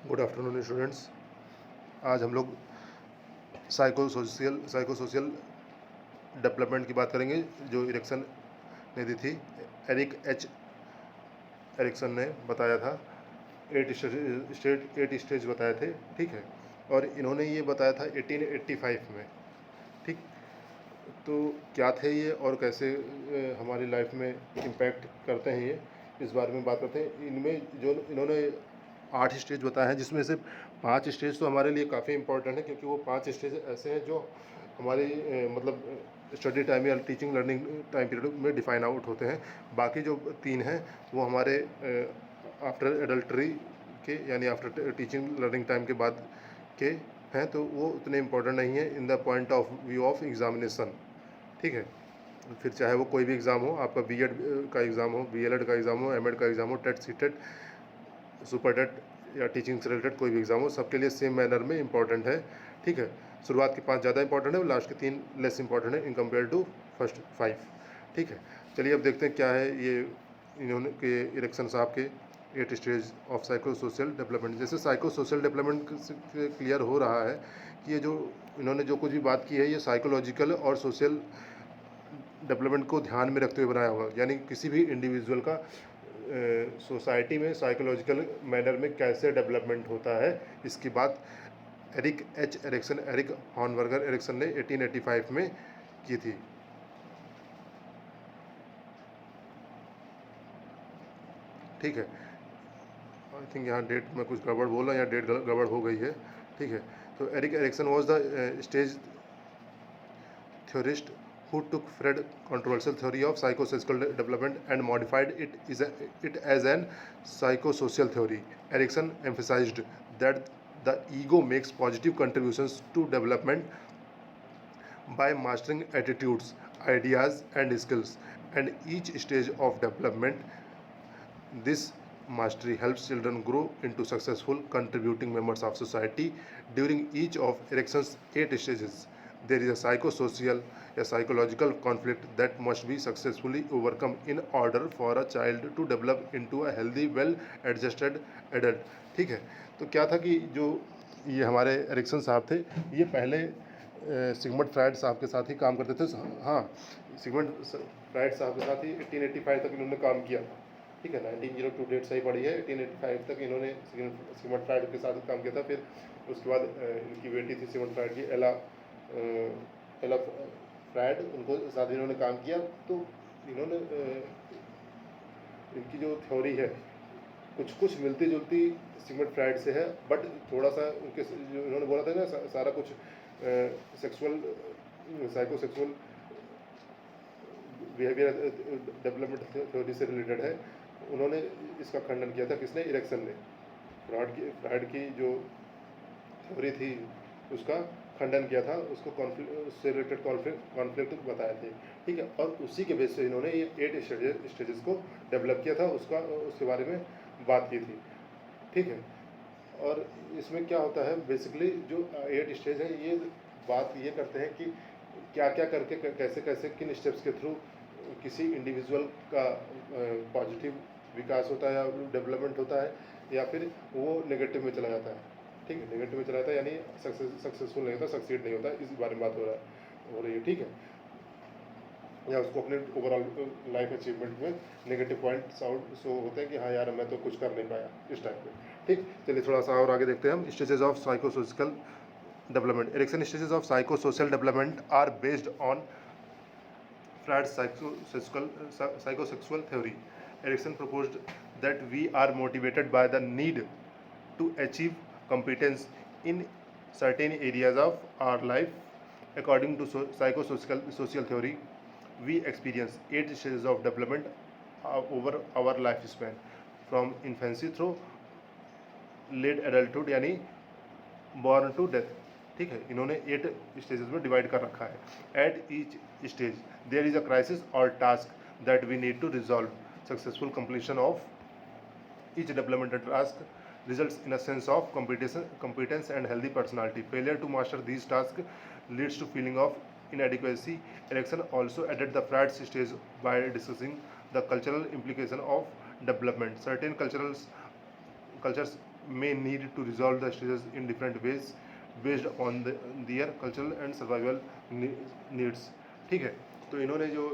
Good afternoon students. आज हम लोग साइको सोशियल डेवलपमेंट की बात करेंगे जो इरिक्सन ने दी थी। एरिक्सन ने बताया था 8 स्टेज बताए थे, ठीक है। और इन्होंने ये बताया था 1885 में, ठीक। तो क्या थे ये और कैसे हमारी लाइफ में इम्पैक्ट करते हैं, ये इस बारे में बात करते हैं। इनमें जो इन्होंने 8 स्टेज बताए हैं, जिसमें से 5 स्टेज तो हमारे लिए काफ़ी इंपॉर्टेंट है, क्योंकि वो 5 स्टेज ऐसे हैं जो हमारी मतलब स्टडी टाइम या टीचिंग लर्निंग टाइम पीरियड में डिफाइन आउट होते हैं। बाकी जो 3 हैं वो हमारे आफ्टर एडल्टरी के, यानी आफ्टर टीचिंग लर्निंग टाइम के बाद के हैं, तो वो उतने इम्पोर्टेंट नहीं है in the point of view of examination, ठीक है। फिर चाहे वो कोई भी एग्ज़ाम हो, आपका बीएड का एग्ज़ाम हो, बीएलएड का एग्ज़ाम हो, एमएड का एग्ज़ाम हो, टेट सीटेट सुपर टेट या टीचिंग से रिलेटेड कोई भी एग्ज़ाम हो, सबके लिए सेम मैनर में इंपॉर्टेंट है, ठीक है। शुरुआत के 5 ज़्यादा इंपॉर्टेंट है, लास्ट के 3 लेस इंपॉर्टेंट है इन कंपेयर टू फर्स्ट 5, ठीक है। चलिए अब देखते हैं क्या है ये इन्होंने के इलेक्शन साहब के 8 stage of psycho social development. जैसे साइको सोशल डेवलपमेंट से क्लियर हो रहा है कि ये जो इन्होंने जो कुछ भी बात की है, ये साइकोलॉजिकल और सोशल डेवलपमेंट को ध्यान में रखते हुए बनाया होगा, यानी किसी भी इंडिविजुअल का सोसाइटी में साइकोलॉजिकल मैनर में कैसे डेवलपमेंट होता है, इसकी बात एरिक हॉर्नबर्गर एरिक्सन ने 1885 में की थी, ठीक है। आई थिंक यहाँ डेट में कुछ गड़बड़ बोल रहा, यहाँ डेट गड़बड़ हो गई है, ठीक है। तो Erik Erikson was the stage theorist who took Freud's controversial theory of psychosocial development and modified it as an psychosocial theory. Erikson emphasized that the ego makes positive contributions to development by mastering attitudes, ideas, and skills, and each stage of development. This mastery helps children grow into successful, contributing members of society. During each of Erikson's 8 stages, there is a psychosocial, a psychological conflict that must be successfully overcome in order for a child to develop into a healthy, well-adjusted adult, ठीक है। तो क्या था कि जो ये हमारे Ericsson साहब थे, ये पहले सिगमंड फ्रायड साहब के साथ ही काम करते थे। हाँ, सिगमंड फ्रायड साहब के साथ ही 1885 तक इन्होंने काम किया था, ठीक है। 1902 डेट सही पड़ी है, 1885 तक इन्होंने सिगमंड फ्रायड के साथ काम किया था। फिर उसके बाद इनकी बेटी थी सिगमंड फ्रायड की, एला फ्रायड, उनको साथ इन्होंने काम किया। तो इन्होंने इनकी जो थ्योरी है कुछ मिलती जुलती सिगमंड फ्रायड से है, बट थोड़ा सा उनके जो इन्होंने बोला था ना, सारा कुछ sexual psychosexual behaviour development theory से रिलेटेड है। उन्होंने इसका खंडन किया था, किसने? इरेक्सन ने। फ्रायड की जो थ्योरी थी उसका खंडन किया था, उसको उससे रिलेटेड कॉन्फ्लिक्ट बताए थे, ठीक है। और उसी के बेस से इन्होंने ये 8 स्टेजेस को डेवलप किया था, उसके बारे में बात की थी, ठीक है। और इसमें क्या होता है, बेसिकली जो 8 स्टेज है, ये बात ये करते हैं कि क्या क्या करके कैसे कैसे किन स्टेप्स के थ्रू किसी इंडिविजुअल का पॉजिटिव विकास होता है या डेवलपमेंट होता है, या फिर वो नेगेटिव में चला जाता है, ठीक है। नेगेटिव में चला जाता है यानी सक्सेसफुल नहीं होता, सक्सीड नहीं होता, इस बारे में बात हो रही है, ठीक है। या उसको अपने ओवरऑल लाइफ अचीवमेंट में नेगेटिव पॉइंट शो होते हैं कि हाँ यार मैं तो कुछ कर नहीं पाया, इस टाइप में, ठीक। चलिए थोड़ा सा और आगे देखते हैं हम। Stages of psychosocial development. Erikson stages of psychosocial development are based on Freud's psychosexual theory. Erikson proposed that we are motivated by the need to achieve competence in certain areas of our life. According to psychosocial theory, we experience 8 stages of development over our lifespan, from infancy through late adulthood, यानी born to death, ठीक है। इन्होंने 8 stages में divide कर रखा है। At each stage there is a crisis or task that we need to resolve. Successful completion of each developmental task results in a sense of competence and healthy personality. Failure to master these tasks leads to feeling of inadequacy. Erikson also added the Freud's stage by discussing the cultural implication of development. Certain cultures may need to resolve the stages in different ways based on their cultural and survival needs। ठीक है, तो इन्होंने जो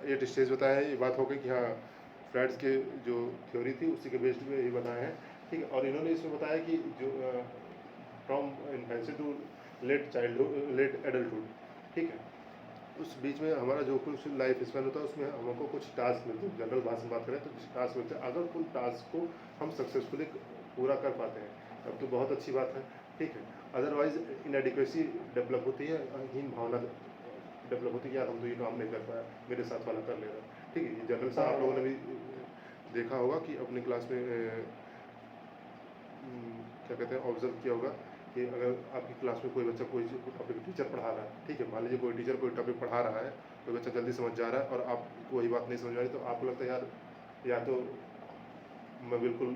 8 stage बताया है, ये बात हो गई कि हाँ फ्राइड्स के जो थ्योरी थी उसी के बेस्ड पे ये बताया है। ठीक है, और इन्होंने इसमें बताया कि जो from infancy to late childhood late adulthood, ठीक है, उस बीच में हमारा जो कुछ लाइफ स्पैन होता है उसमें हमको कुछ टास्क मिलते हैं। जनरल भाषा में बात करें तो कुछ टास्क मिलते हैं, अगर उन टास्क को हम सक्सेसफुली पूरा कर पाते हैं तब तो बहुत अच्छी बात है। ठीक है, अदरवाइज इनएडिक्वेसी डेवलप होती है, हीन भावना डेवलप होती है, यार हम तो ये काम नहीं कर पाया, मेरे साथ वाला कर लेगा। ठीक है, ये जनरल सा आप लोगों ने भी देखा होगा कि अपनी क्लास में क्या कहते हैं ऑब्जर्व किया होगा कि अगर आपकी क्लास में कोई बच्चा कोई टॉपिक टीचर पढ़ा रहा है, ठीक है, मान लीजिए कोई टीचर कोई टॉपिक पढ़ा रहा है, कोई बच्चा जल्दी समझ जा रहा है और आपको वही बात नहीं समझ आ रही, तो आपको लगता है यार या तो मैं बिल्कुल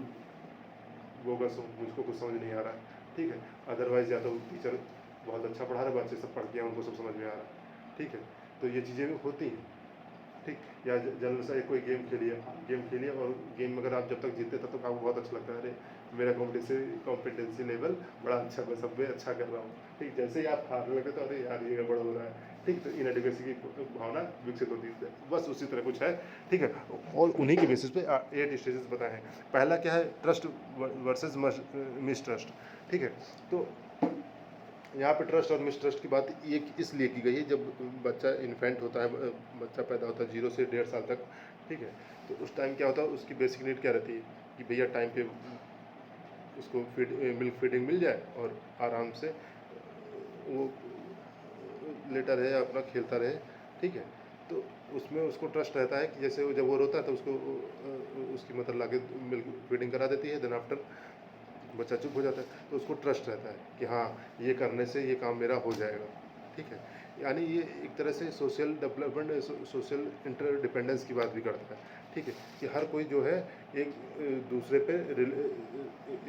बोगस हूँ, मुझको कुछ समझ नहीं आ रहा है। ठीक है, अदरवाइज या तो टीचर बहुत अच्छा पढ़ा रहा है, बच्चे सब पढ़ के उनको सब समझ में आ रहा है। ठीक है, तो ये चीज़ें भी होती हैं। ठीक, या जनरल सा एक कोई गेम खेलिए और गेम में अगर आप जब तक जीतते तब तक आपको बहुत अच्छा लगता है, अरे मेरा कॉम्पिटेंसी लेवल बड़ा अच्छा, मैं सब में अच्छा कर रहा हूँ। ठीक, जैसे ही आप हारने लगे तो अरे यार ये गड़बड़ हो रहा है। ठीक, तो इनएडिक्वेसी की भावना विकसित होती है, बस उसी तरह कुछ है। ठीक है, और उन्हीं के बेसिस पे 8 स्टेजेस बताए हैं। पहला क्या है, ट्रस्ट वर्सेस मिसट्रस्ट। ठीक है, तो यहाँ पे ट्रस्ट और मिसट्रस्ट की बात ये इसलिए की गई है, जब बच्चा इन्फेंट होता है, बच्चा पैदा होता है 0 से 1.5 साल तक। ठीक है, तो उस टाइम क्या होता है, उसकी बेसिक नीड क्या रहती है कि भैया टाइम पे उसको मिल्क फीडिंग मिल जाए और आराम से वो लेटा रहे, अपना खेलता रहे। ठीक है, तो उसमें उसको ट्रस्ट रहता है कि जैसे वो जब वो रोता है तो उसको उसकी मदर ला के मिल्क फीडिंग करा देती है, देन आफ्टर बच्चा चुप हो जाता है, तो उसको ट्रस्ट रहता है कि हाँ ये करने से ये काम मेरा हो जाएगा। ठीक है, यानी ये एक तरह से सोशल डेवलपमेंट, सोशल इंटरडिपेंडेंस की बात भी करता है। ठीक है, कि हर कोई जो है एक दूसरे पे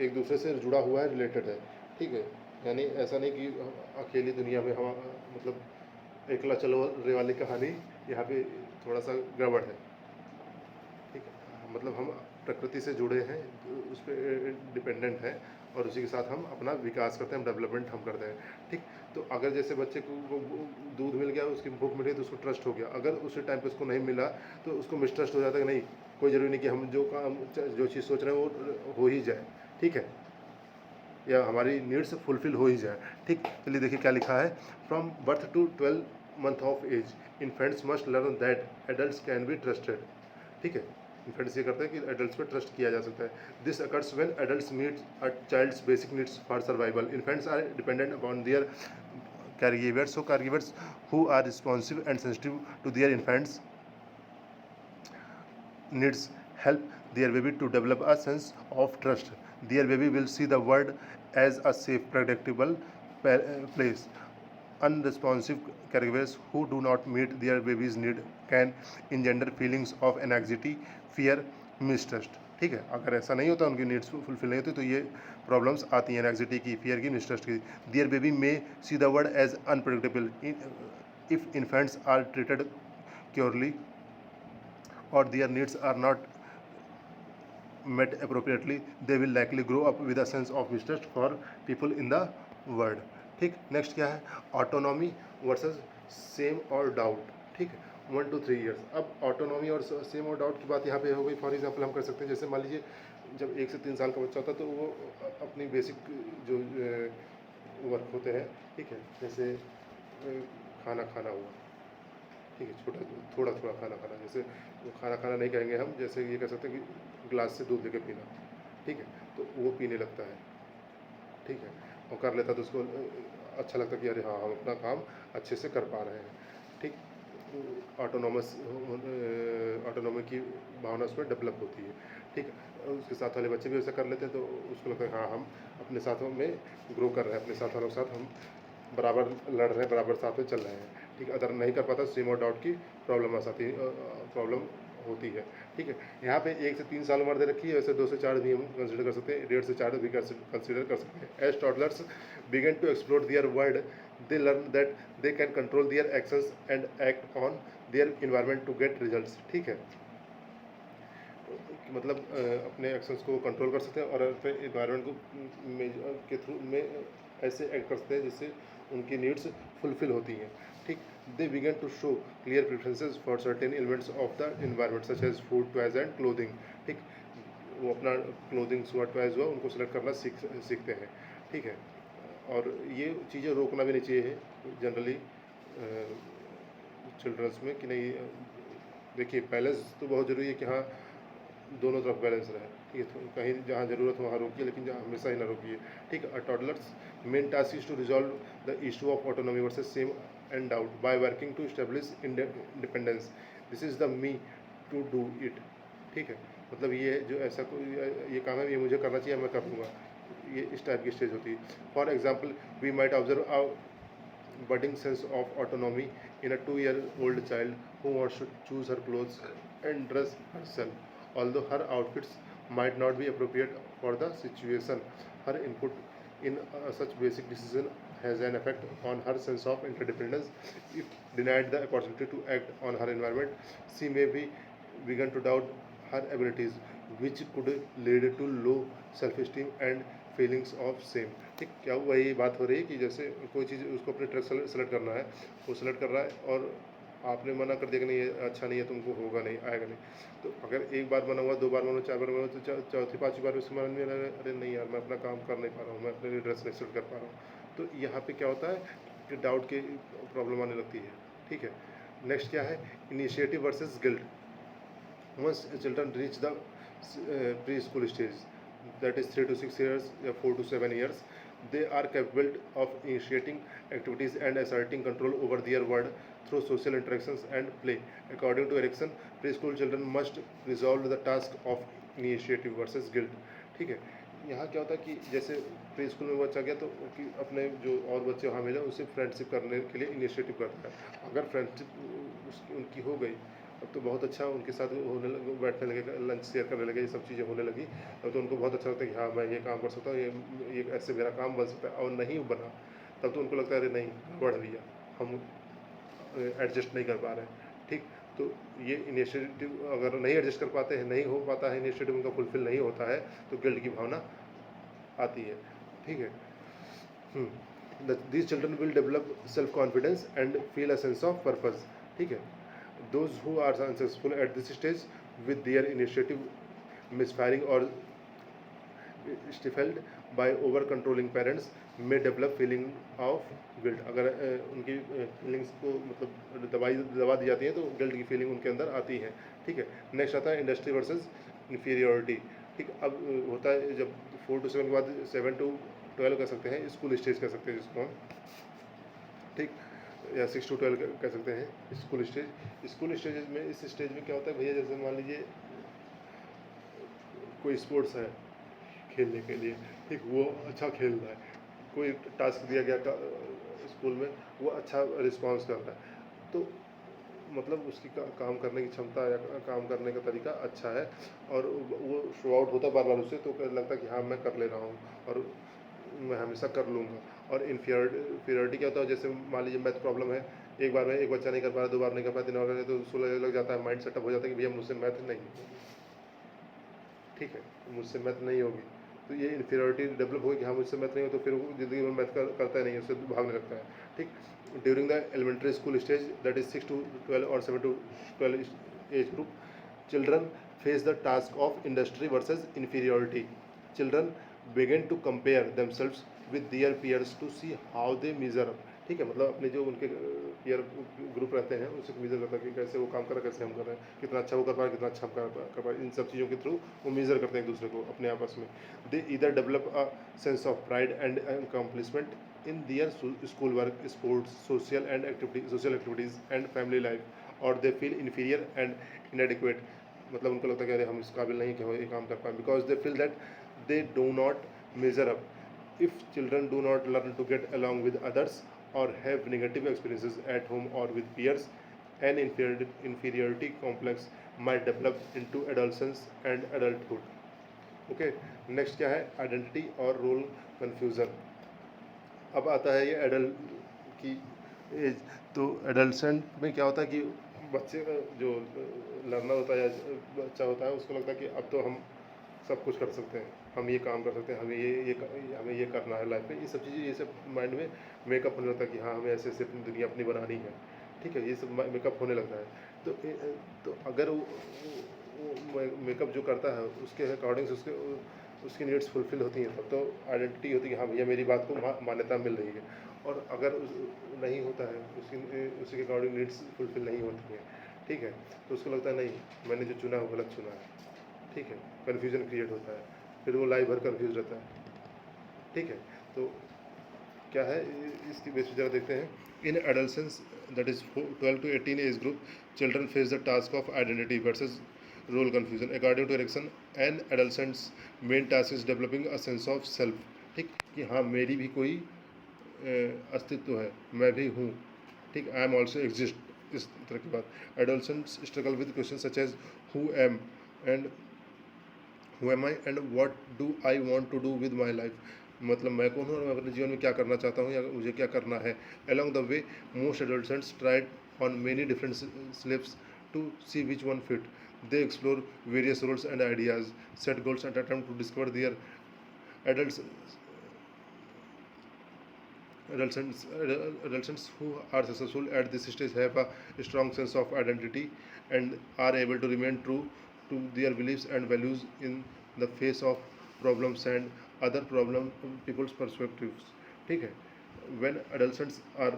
एक दूसरे से जुड़ा हुआ है, रिलेटेड है। ठीक है, यानी ऐसा नहीं कि अकेली दुनिया में हम मतलब एकला चलो रे वाली कहानी, यहाँ पे थोड़ा सा गड़बड़ है। ठीक है, मतलब हम प्रकृति से जुड़े हैं, उस पर डिपेंडेंट हैं और उसी के साथ हम अपना विकास करते हैं, हम डेवलपमेंट हम करते हैं। ठीक, तो अगर जैसे बच्चे को दूध मिल गया, उसकी भूख मिल गई तो उसको ट्रस्ट हो गया, अगर उसी टाइम पे उसको नहीं मिला तो उसको मिसट्रस्ट हो जाता है कि नहीं, कोई ज़रूरी नहीं कि हम जो काम जो चीज़ सोच रहे हैं वो हो ही जाए। ठीक है, या हमारी नीड्स फुलफिल हो ही जाए। ठीक, चलिए देखिए क्या लिखा है, from birth to 12 month of age infants must learn that adults can be trusted. ठीक है, इन्फेंट्स ये करते हैं कि एडल्ट्स पर ट्रस्ट किया जा सकता है। This occurs when adults meet a child's basic needs for survival. Infants are dependent upon their caregivers, so caregivers who are responsive and sensitive to their infants needs help their baby to develop a sense of trust. Their baby will see the world as a safe, predictable place. Unresponsive caregivers who do not meet their baby's need can engender feelings of anxiety, fear, mistrust। ठीक है, अगर ऐसा नहीं होता, उनकी needs fulfil नहीं होती, तो ये प्रॉब्लम्स आती हैं, एंग्जाइटी की, फियर की, मिसट्रस्ट की। Their baby may see the world as unpredictable. If infants are treated cruelly or their needs are not met appropriately, they will likely grow up with a sense of mistrust for people in the world। ठीक, next क्या है, autonomy versus same और doubt. ठीक है, 1 to 3 years. अब autonomy और same और doubt की बात यहाँ पे हो गई। फॉर एग्जांपल हम कर सकते हैं, जैसे मान लीजिए जब 1 से 3 साल का बच्चा होता है तो वो अपनी बेसिक जो वर्क होते हैं, ठीक है, जैसे खाना खाना हुआ, ठीक है, थोड़ा थोड़ा खाना खाना, जैसे खाना खाना नहीं कहेंगे हम, जैसे ये कह सकते हैं कि ग्लास से दूध लेके पीना। ठीक है, तो वो पीने लगता है। ठीक है, और कर लेता तो उसको अच्छा लगता कि अरे हाँ हम अपना काम अच्छे से कर पा रहे हैं। ठीक, ऑटोनॉमी की भावना उसमें डेवलप होती है। ठीक, उसके साथ वाले बच्चे भी ऐसा कर लेते हैं तो उसको लगता है हाँ हम अपने साथों में ग्रो कर रहे हैं, अपने साथ वालों के साथ हम बराबर लड़ रहे हैं, बराबर साथ में चल रहे हैं। ठीक, अगर नहीं कर पाता सेम और डाउट की प्रॉब्लम होती है। ठीक है, यहाँ पे 1 से 3 साल उम्र दे रखी है, वैसे 2 से 4 भी हम कंसिडर कर सकते हैं, 1.5 से 4 भी कंसिडर कर सकते हैं। As toddlers begin to explore their world, they learn that they can control their actions and act on their environment to get results. ठीक है, कि मतलब अपने एक्शंस को कंट्रोल कर सकते हैं और अपने इन्वायरमेंट को के थ्रू में ऐसे एक्ट कर सकते हैं जिससे उनकी नीड्स फुलफिल होती हैं। ठीक, they began to show clear preferences for certain elements of the environment such as food, toys and clothing. ठीक, वो अपना क्लोथिंग्स हुआ, टॉयज हुआ, उनको सेलेक्ट करना सीखते हैं। ठीक है, और ये चीज़ें रोकना भी नहीं चाहिए जनरली चिल्ड्रंस में कि नहीं। देखिए बैलेंस तो बहुत ज़रूरी है कि हाँ दोनों तरफ बैलेंस रहे। ठीक है, तो कहीं जहाँ ज़रूरत हो वहाँ रोकिए, लेकिन जहाँ हमेशा ही ना रोकिए। ठीक है, toddlers main task is to resolve the issue of autonomy versus shame and doubt by working to establish independence. This is the me to do it. ठीक है, मतलब ये जो ऐसा कोई ये काम है, ये मुझे करना चाहिए, मैं कर लूँगा, ये इस टाइप की स्टेज होती है। For example we might observe budding sense of autonomy in a 2-year-old child who wants to choose her clothes and dress herself. Although her outfits might not be appropriate for the situation, her input in such basic decision has an effect on her sense of interdependence. If denied the opportunity to act on her environment, she may be begin to doubt her abilities, which could lead to low self-esteem and feelings of same. ठीक, क्या वही बात हो रही है कि जैसे कोई चीज़ उसको अपने ट्रक सेलेक्ट करना है, वो सेलेक्ट कर रहा है और आपने मना कर दिया कि नहीं ये अच्छा नहीं है, तुमको होगा नहीं, आएगा नहीं। तो अगर एक बार मना हुआ, 2 बार मना, 4 बार मना, तो चौथी 5वीं बार उसके मन में अरे नहीं यार मैं अपना काम कर नहीं पा रहा हूँ, मैं अपने लिए ड्रेस नहीं सेलेक्ट कर पा रहा हूँ। तो यहाँ पे क्या होता है कि डाउट की प्रॉब्लम आने लगती है। ठीक है, नेक्स्ट क्या है, initiative versus guilt. Once children reach the preschool stage, that is 3 to 6 years, 4 to 7 years, they are capable of initiating activities and asserting control over their world through social interactions and play. According to Erikson, preschool children must resolve the task of initiative versus guilt. ठीक है, यहाँ क्या होता है कि जैसे pre school में बच्चा गया तो कि अपने जो और बच्चे वहाँ मिले उनसे फ्रेंडशिप करने के लिए इनिशिएटिव करता है। अगर फ्रेंडशिप उनकी हो गई अब तो बहुत अच्छा उनके साथ होने लगे, बैठने लगेगा, लंच शेयर करने लगे, ये सब चीज़ें होने लगी। तब तो उनको बहुत अच्छा लगता है कि हाँ मैं ये काम कर सकता हूँ, ये ऐसे मेरा काम बन सकता है। और नहीं बना तब तो उनको लगता है अरे नहीं बढ़ लिया, हम एडजस्ट नहीं कर पा रहे हैं। ठीक, तो ये इनिशिएटिव अगर नहीं एडजस्ट कर पाते हैं, नहीं हो पाता है इनिशिएटिव उनका फुलफिल नहीं होता है, तो गिल्ट की भावना आती है। ठीक है, these children will develop self confidence and feel a sense of purpose. ठीक है, those who are unsuccessful at this stage with their initiative misfiring or stifled by over controlling parents may develop feeling of guilt. अगर उनकी feelings को मतलब दबा दी जाती है तो गिल्ट की फीलिंग उनके अंदर आती है। ठीक है, नेक्स्ट आता है इंडस्ट्री वर्सेस इन्फीरियोरिटी। ठीक, अब होता है जब 4 to 7 के बाद 7 to 12 कह सकते हैं, स्कूल स्टेज कह सकते हैं जिसको हम। ठीक, या 6 to 12 कह सकते हैं स्कूल स्टेज। स्कूल स्टेज में इस स्टेज में क्या होता है भैया, जैसे मान लीजिए कोई स्पोर्ट्स है खेलने के लिए, ठीक, वो अच्छा खेल रहा है, कोई टास्क दिया गया स्कूल में, वो अच्छा रिस्पांस कर रहा है, तो मतलब उसकी काम करने की क्षमता या काम करने का तरीका अच्छा है और वो शो आउट होता है बार बार उससे, तो लगता है कि हाँ मैं कर ले रहा हूँ और मैं हमेशा कर लूँगा। और इन्फीरियरिटी क्या होता है, जैसे मान लीजिए मैथ प्रॉब्लम है, एक बार में एक बच्चा नहीं कर पा रहा, 2 बार नहीं कर पाया, 3 बार नहीं, तो उसको लग जाता है, माइंड सेटअप हो जाता है कि भैया मुझसे मैथ नहीं होगी। ठीक है, मुझसे मैथ नहीं होगी, तो ये इन्फीरियरिटी डेवलप होगी कि हाँ मुझसे मैथ नहीं हो, तो फिर वो ज़िंदगी में मैथ करता ही नहीं, उससे भागने लगता है। ठीक, during the elementary school stage that is 6 to 12 और 7 to 12 age group, children face the task of industry versus inferiority. Children begin to compare themselves with their peers to see how they measure up. ठीक है, मतलब अपने जो उनके peer group रहते हैं उनसे मेजर करता है कि कैसे वो काम कर रहा है, कैसे हम कर रहे हैं, कितना अच्छा वो कर पा रहा है, कितना अच्छा हम कर पा रहे हैं। इन सब चीज़ों के थ्रू वो मेजर करते हैं एक दूसरे को अपने आपस में। They either develop a sense of pride and accomplishment in their school work, sports, social activities and family life, or they feel inferior and inadequate. मतलब उनको लगता है कि अरे हम इस काबिल नहीं कि हम ये काम कर पाए, because they feel that they do not measure up. If children do not learn to get along with others or have negative experiences at home or with peers, an inferiority complex might develop into adolescence and adulthood. Okay, next क्या है, identity और role confusion. अब आता है ये adult की as. तो एडल्सेंट में क्या होता है कि बच्चे का जो लर्नर होता है या बच्चा होता है, उसको लगता है कि अब तो हम सब कुछ कर सकते हैं, हम ये काम कर सकते हैं, हमें ये करना है लाइफ में, ये सब चीज़ें, ये सब माइंड में मेकअप होने लगता है कि हाँ हमें ऐसे ऐसे अपनी दुनिया अपनी बनानी है, ठीक है, ये सब मेकअप होने लगता है। तो अगर वो मेकअप जो करता है उसके अकॉर्डिंग से उसकी नीड्स फुलफिल होती हैं, तब तो आइडेंटिटी होती है कि हाँ भैया मेरी बात को मान्यता मिल रही है। और अगर नहीं होता है, उसी के अकॉर्डिंग नीड्स फुलफिल नहीं होती हैं, ठीक है, तो उसको लगता है नहीं मैंने जो चुना है वो गलत चुना है, ठीक है, कन्फ्यूजन क्रिएट होता है, फिर वो लाइफ भर कन्फ्यूज रहता है, ठीक है। तो क्या है, इसकी बेस पर जरा देखते हैं। In adolescence, that is 12 to 18 age group, children face the task of identity versus role confusion. According to Erikson, an adolescents main task is developing a sense of self, ठीक, कि हाँ मेरी भी कोई अस्तित्व है, मैं भी हूँ, ठीक, आई एम ऑल्सो एग्जिस्ट, इस तरह की बात। Adolescents struggle with question such as who am and who am I and what do I want to do with my life, मतलब मैं कौन हूँ और मैं अपने जीवन में क्या करना चाहता हूँ या मुझे क्या करना है। Along the way most adolescents tried on many different slips to see which one fit, they explore various roles and ideas, set goals and attempt to discover their adults adolescents who are successful at this stage have a strong sense of identity and are able to remain true to their beliefs and values in the face of problems and other problem people's perspectives, ठीक है। when adolescents are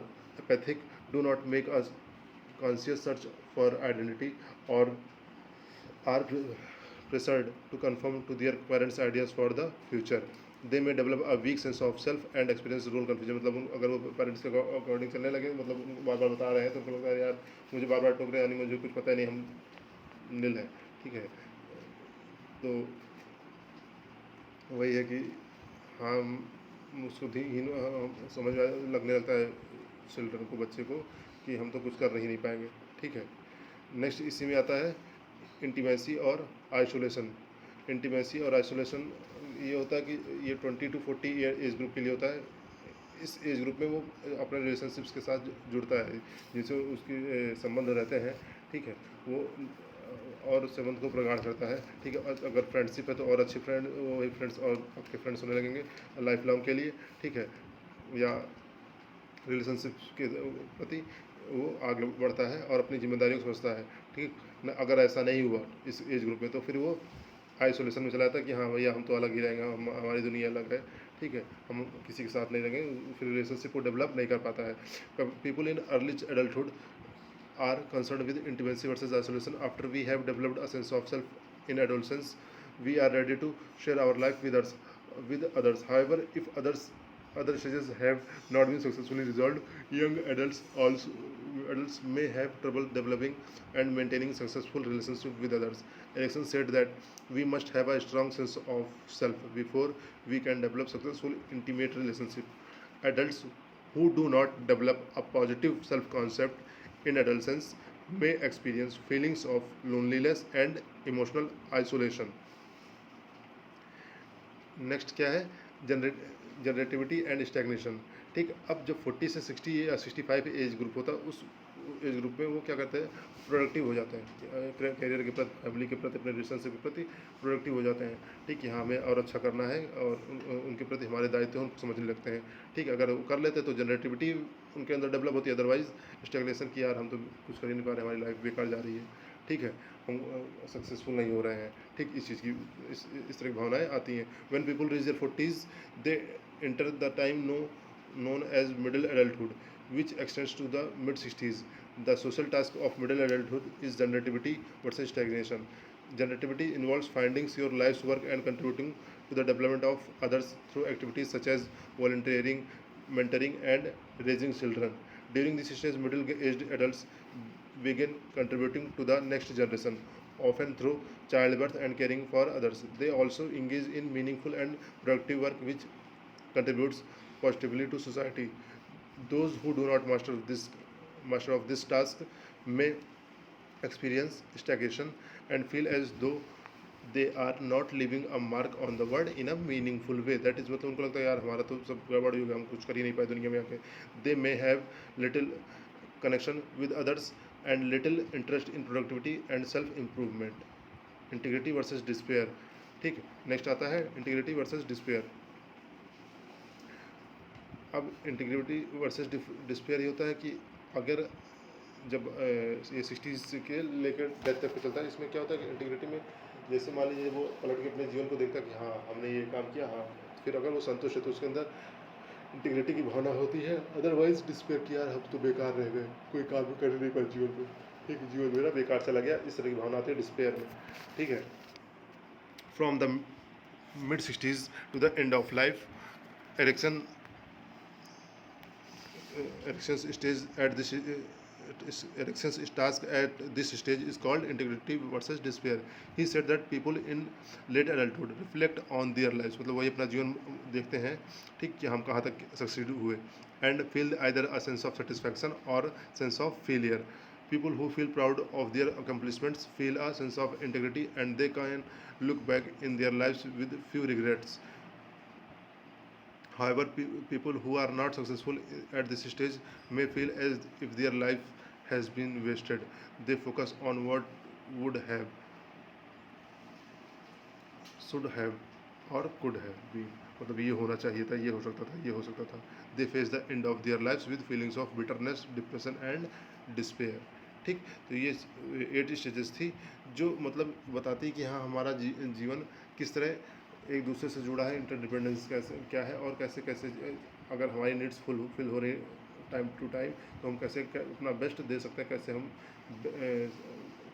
apathic, do not make a conscious search for identity or are pressured to conform to their parents' ideas for the future. They may develop a weak sense of self and experience role confusion, मतलब अगर वो parents के according चलने लगे, मतलब बार बार बता रहे हैं तो उनको लगता है यार मुझे बार बार टोक रहे हैं, यानी मुझे कुछ पता नहीं, हम नील है, ठीक है। तो वही है कि हाँ उसको समझ में लगने लगता है चिल्ड्रन को, बच्चे को, कि हम तो कुछ कर ही नहीं पाएंगे, ठीक है। नेक्स्ट इसी में आता है इंटीमेसी और आइसोलेशन। इंटीमेसी और आइसोलेशन ये होता है कि ये 20 to 40 एज ग्रुप के लिए होता है। इस एज ग्रुप में वो अपने रिलेशनशिप्स के साथ जुड़ता है, जिनसे उसके संबंध रहते हैं, ठीक है, वो और संबंध को प्रगाढ़ करता है, ठीक है। अगर फ्रेंडशिप है तो और अच्छे फ्रेंड, वही फ्रेंड्स और आपके फ्रेंड्स होने लगेंगे लाइफ लॉन्ग के लिए, ठीक है। या रिलेशनशिप के प्रति वो आगे बढ़ता है और अपनी जिम्मेदारियों को समझता है, ठीक न। अगर ऐसा नहीं हुआ इस एज ग्रुप में तो फिर वो आइसोलेशन में चला जाता है कि हाँ भैया हम तो अलग ही रहेंगे, हमारी दुनिया अलग है, ठीक है, हम किसी के साथ नहीं रहेंगे, फिर रिलेशनशिप को डेवलप नहीं कर पाता है। People in early adulthood are concerned with intimacy versus isolation. After we have developed a sense of self in adolescence, we are ready to share our life with others. However, if other stages have not been successfully resolved, young adults may have trouble developing and maintaining successful relationships with others. Erikson said that we must have a strong sense of self before we can develop successful intimate relationship. Adults who do not develop a positive self-concept in adolescence may experience feelings of loneliness and emotional isolation. Next क्या है, generativity and stagnation, ठीक। अब जब 40 से 60 या 65 age group होता है, उस एज ग्रुप में वो क्या करते हैं, प्रोडक्टिव हो जाते हैं, कैरियर के प्रति, फैमिली के प्रति, अपने रिलेशनशिप के प्रति प्रोडक्टिव हो जाते हैं, ठीक है। हमें और अच्छा करना है और उनके प्रति हमारे दायित्व उनको समझने लगते हैं, ठीक है। अगर वो कर लेते हैं तो जनरेटिविटी उनके अंदर डेवलप होती है, अदरवाइज स्टैग्नेशन की यार हम तो कुछ कर ही नहीं पा रहे, हमारी लाइफ बेकार जा रही है, ठीक है, हम सक्सेसफुल नहीं हो रहे हैं, ठीक। इस चीज़ की इस तरह की भावनाएं आती हैं। When people reach their 40s, they enter the time known as middle adulthood, which extends to the mid-60s. The social task of middle adulthood is generativity versus stagnation. Generativity involves finding your life's work and contributing to the development of others through activities such as volunteering, mentoring, and raising children. During this stage, middle-aged adults begin contributing to the next generation, often through childbirth and caring for others. They also engage in meaningful and productive work which contributes positively to society. Those who do not master of this task may experience stagnation and feel as though they are not leaving a mark on the world in a meaningful way. That is, मतलब उनको लगता है यार हमारा तो सब गड़बड़ हो गया, हम कुछ कर ही नहीं पाए दुनिया में आके. They may have little connection with others and little interest in productivity and self improvement. Integrity versus despair. ठीक, नेक्स्ट आता है इंटीग्रिटी वर्सेस डिस्पेयर। अब इंटीग्रिटी वर्सेस डिस्पेयर ये होता है कि अगर जब ये 60s के लेकर डेथ तक चलता है, इसमें क्या होता है कि इंटीग्रिटी में जैसे मान लीजिए वो पलट के अपने जीवन को देखता है कि हाँ हमने ये काम किया, हाँ, फिर अगर वो संतुष्ट है तो उसके अंदर इंटीग्रिटी की भावना होती है। अदरवाइज डिस्पेयर कि यार हम तो बेकार रह गए, कोई काम कर नहीं पाए जीवन में, ठीक, जीवन मेरा बेकार चला गया, इस तरह की भावना आती है डिस्पेयर में। ठीक है, from the mid 60s to the end of life, Erikson Erickson's task at this stage is called integrity versus despair. He said that people in late adulthood reflect on their lives, मतलब वही अपना जीवन देखते हैं, ठीक, कि हम कहाँ तक सक्सीड हुए, and feel either a sense of satisfaction or sense of failure. People who feel proud of their accomplishments feel a sense of integrity and they can look back in their lives with few regrets. However, people who are not successful at this stage may feel as if their life has been wasted. They focus on what would have, should have or could have been. मतलब ये होना चाहिए था, ये हो सकता था, ये हो सकता था. They face the end of their lives with feelings of bitterness, depression and despair. ठीक, तो ये 8 स्टेजेस थी जो मतलब बताती कि हाँ हमारा जीवन किस तरह एक दूसरे से जुड़ा है, इंटरडिपेंडेंस कैसे क्या है, और कैसे कैसे अगर हमारी नीड्स फुलफिल हो रही टाइम टू टाइम तो हम कैसे अपना बेस्ट दे सकते हैं, कैसे हम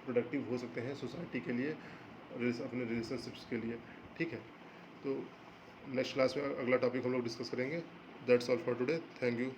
प्रोडक्टिव हो सकते हैं सोसाइटी के लिए, अपने रिलेशनशिप्स के लिए। ठीक है, तो नेक्स्ट क्लास में अगला टॉपिक हम लोग डिस्कस करेंगे। That's all for today, thank you.